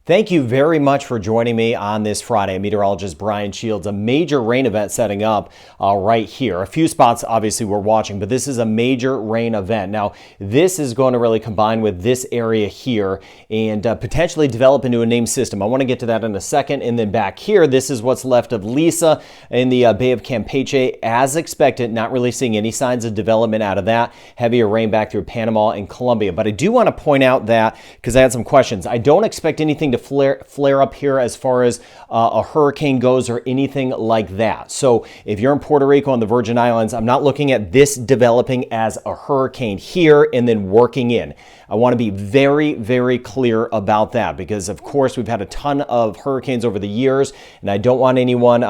Thank you very much for joining me on this Friday. Meteorologist Brian Shields. A major rain event setting up right here. A few spots obviously we're watching, but this is a major rain event. Now, this is going to really combine with this area here and potentially develop into a named system. I want to get to that in a second. And then back here, this is what's left of Lisa in the Bay of Campeche. As expected, not really seeing any signs of development out of that. Heavier rain back through Panama and Colombia. But I do want to point out that, because I had some questions, I don't expect anything to flare up here as far as a hurricane goes or anything like that. So if you're in Puerto Rico and the Virgin Islands, I'm not looking at this developing as a hurricane here and then working in. I want to be very, very clear about that because, of course, we've had a ton of hurricanes over the years, and I don't want anyone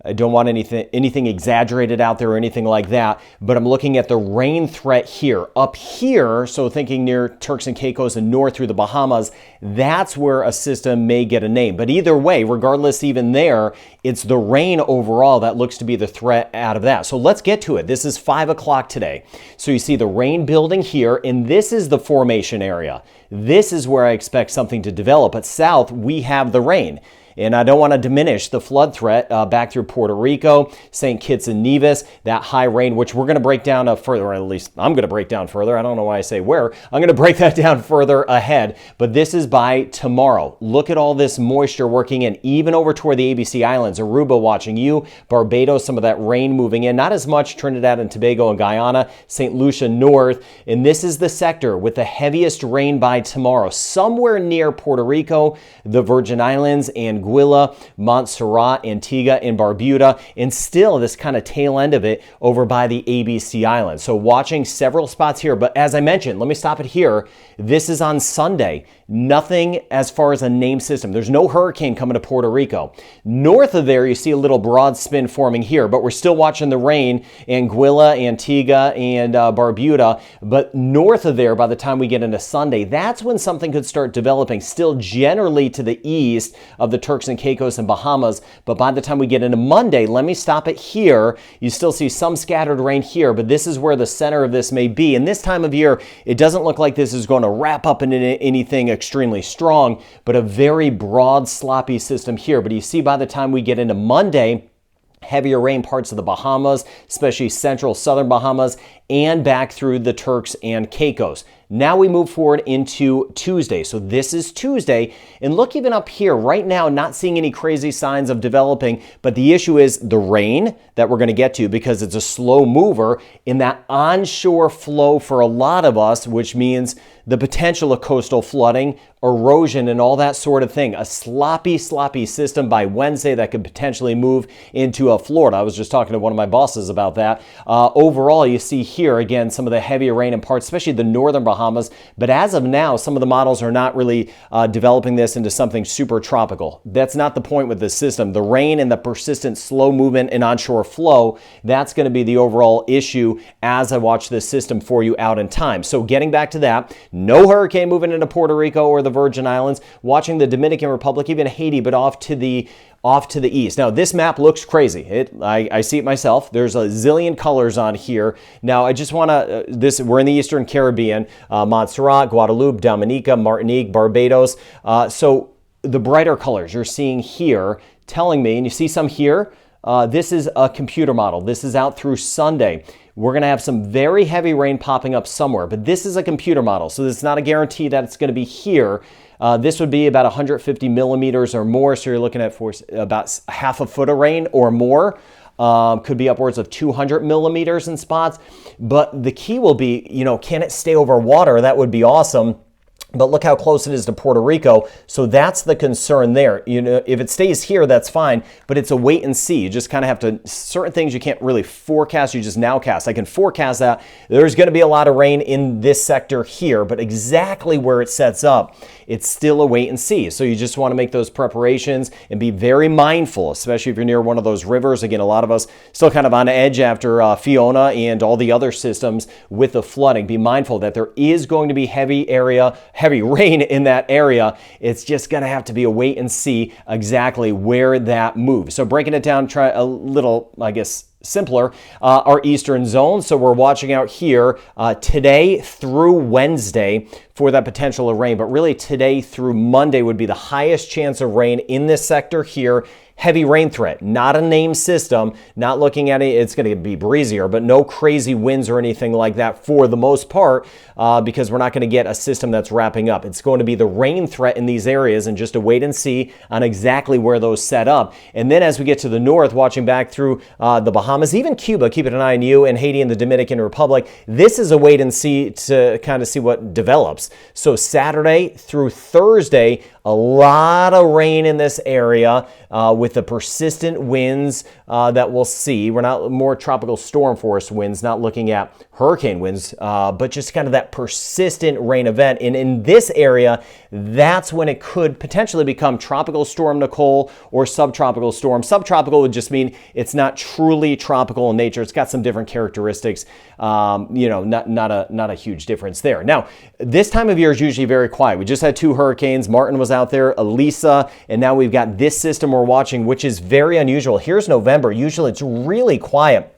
I don't want anything exaggerated out there or anything like that, but I'm looking at the rain threat here. Up here, so thinking near Turks and Caicos and north through the Bahamas, that's where a system may get a name. But either way, regardless even there, it's the rain overall that looks to be the threat out of that. So let's get to it. This is 5 o'clock today. So you see the rain building here, and this is the formation area. This is where I expect something to develop. But south, we have the rain. And I don't want to diminish the flood threat back through Puerto Rico, St. Kitts and Nevis, that high rain, which we're going to break down further, or at least I'm going to break down further. I don't know why I say where. I'm going to break that down further ahead. But this is by tomorrow. Look at all this moisture working in, even over toward the ABC Islands. Aruba watching you, Barbados, some of that rain moving in. Not as much Trinidad and Tobago and Guyana, St. Lucia north. And this is the sector with the heaviest rain by tomorrow, somewhere near Puerto Rico, the Virgin Islands, and Anguilla, Montserrat, Antigua, and Barbuda, and still this kind of tail end of it over by the ABC Islands. So watching several spots here, but as I mentioned, let me stop it here. This is on Sunday. Nothing as far as a named system. There's no hurricane coming to Puerto Rico. North of there, you see a little broad spin forming here, but we're still watching the rain, Anguilla, Antigua, and Barbuda. But north of there, by the time we get into Sunday, that's when something could start developing, still generally to the east of the Turks and Caicos and Bahamas. But by the time we get into Monday, let me stop it here. You still see some scattered rain here, but this is where the center of this may be. And this time of year, it doesn't look like this is going to wrap up into anything extremely strong, but a very broad, sloppy system here. But you see by the time we get into Monday, heavier rain parts of the Bahamas, especially central southern Bahamas, and back through the Turks and Caicos. Now we move forward into Tuesday. So this is Tuesday. And look even up here right now, not seeing any crazy signs of developing, but the issue is the rain that we're going to get to because it's a slow mover in that onshore flow for a lot of us, which means the potential of coastal flooding, erosion, and all that sort of thing. A sloppy system by Wednesday that could potentially move into Florida. I was just talking to one of my bosses about that. Overall, you see here, again, some of the heavier rain in parts, especially the northern Bahamas. But as of now, some of the models are not really developing this into something super tropical. That's not the point with this system. The rain and the persistent slow movement and onshore flow, that's going to be the overall issue as I watch this system for you out in time. So getting back to that, no hurricane moving into Puerto Rico or the Virgin Islands, watching the Dominican Republic, even Haiti, but off to the east. Now, this map looks crazy. I see it myself. There's a zillion colors on here. Now, I just want to, we're in the Eastern Caribbean, Montserrat, Guadeloupe, Dominica, Martinique, Barbados. So the brighter colors you're seeing here telling me, and you see some here, this is a computer model. This is out through Sunday. We're going to have some very heavy rain popping up somewhere, but this is a computer model, so it's not a guarantee that it's going to be here. This would be about 150 millimeters or more, so you're looking at about half a foot of rain or more. Could be upwards of 200 millimeters in spots. But the key will be, can it stay over water? That would be awesome. But look how close it is to Puerto Rico. So that's the concern there. If it stays here, that's fine, but it's a wait and see. You just kind of have to, certain things you can't really forecast, you just nowcast. I can forecast that there's going to be a lot of rain in this sector here, but exactly where it sets up, it's still a wait and see. So you just want to make those preparations and be very mindful, especially if you're near one of those rivers. Again, a lot of us still kind of on edge after Fiona and all the other systems with the flooding. Be mindful that there is going to be heavy rain in that area. It's just going to have to be a wait and see exactly where that moves. So breaking it down, try a little, simpler, our eastern zone. So we're watching out here today through Wednesday for that potential of rain. But really today through Monday would be the highest chance of rain in this sector here. Heavy rain threat, not a named system, not looking at it, it's going to be breezier, but no crazy winds or anything like that for the most part, because we're not going to get a system that's wrapping up. It's going to be the rain threat in these areas and just a wait and see on exactly where those set up. And then as we get to the north, watching back through the Bahamas, even Cuba, keeping an eye on you, and Haiti and the Dominican Republic, this is a wait and see to kind of see what develops. So Saturday through Thursday, a lot of rain in this area with the persistent winds that we'll see. We're not more tropical storm force winds, not looking at hurricane winds, but just kind of that persistent rain event. And in this area, that's when it could potentially become tropical storm Nicole or subtropical storm. Subtropical would just mean it's not truly tropical in nature. It's got some different characteristics, not a huge difference there. Now, this time of year is usually very quiet. We just had 2 hurricanes. Martin was out there, Elisa, and now we've got this system we're watching, which is very unusual. Here's November. Usually it's really quiet.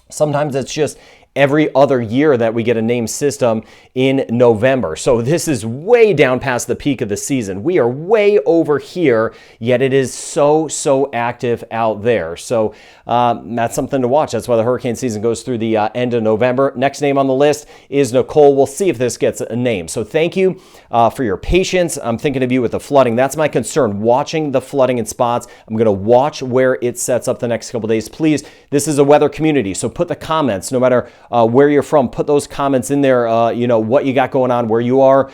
Sometimes it's just every other year that we get a named system in November. So this is way down past the peak of the season. We are way over here, yet it is so active out there. So that's something to watch. That's why the hurricane season goes through the end of November. Next name on the list is Nicole. We'll see if this gets a name. So thank you for your patience. I'm thinking of you with the flooding. That's my concern, watching the flooding in spots. I'm going to watch where it sets up the next couple days. Please, this is a weather community, so put the comments, no matter where you're from, put those comments in there, what you got going on where you are,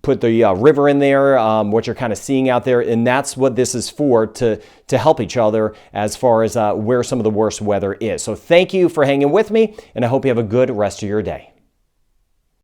put the river in there, what you're kind of seeing out there, and that's what this is for, to help each other as far as where some of the worst weather is. So thank you for hanging with me, and I hope you have a good rest of your day.